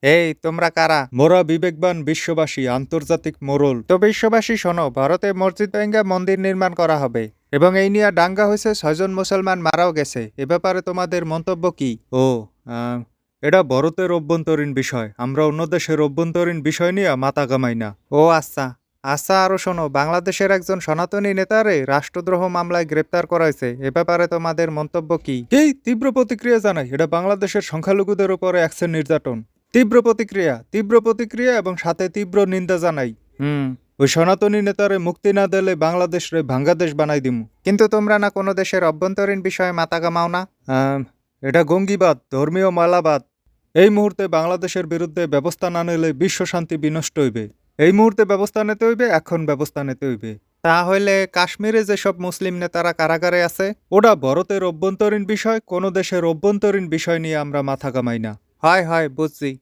এই তোমরা কারা? মোরা বিবেকবান বিশ্ববাসী, আন্তর্জাতিক মোড়ল। তো বিশ্ববাসী শোনো, ভারতে মসজিদ ভেঙ্গে মন্দির নির্মাণ করা হবে এবং এই নিয়ে দাঙ্গা হয়েছে, 6 জন মুসলমান মারাও গেছে। এ ব্যাপারে তোমাদের মন্তব্য কি? ও, আহ, এটা ভারতের অভ্যন্তরীণ বিষয়। আমরা অন্য দেশের অভ্যন্তরীণ বিষয় নিয়ে মাথা ঘামাই না। ও আচ্ছা। আচ্ছা, আরো শোনো, বাংলাদেশের একজন সনাতনী নেতারে রাষ্ট্রদ্রোহ মামলায় গ্রেপ্তার করা হয়েছে। এ ব্যাপারে তোমাদের মন্তব্য কি? এই তীব্র প্রতিক্রিয়া জানাই। এটা বাংলাদেশের সংখ্যালঘুদের উপরে একসের নির্যাতন। তীব্র প্রতিক্রিয়া এবং সাথে তীব্র নিন্দা জানাই। ওই সনাতনী নেতারে মুক্তি না দিলে বাংলাদেশ রে ভাঙ্গাদেশ বানাই দিমু। কিন্তু তোমরা না কোনো দেশের অভ্যন্তরীণ বিষয়ে মাথা ঘামাও না? এটা গঙ্গিবাদ, ধর্মীয় মালাবাদ। এই মুহূর্তে বাংলাদেশের বিরুদ্ধে ব্যবস্থা না নিলে বিশ্ব শান্তি বিনষ্ট হইবে। এই মুহূর্তে ব্যবস্থা নিতে হইবে, এখন ব্যবস্থা নিতে হইবে। তাহলে কাশ্মীরে যেসব মুসলিম নেতারা কারাগারে আছে, ওটা ভারতের অভ্যন্তরীণ বিষয়। কোনো দেশের অভ্যন্তরীণ বিষয় নিয়ে আমরা মাথা ঘামাই না। হয় হয়, বুঝছি।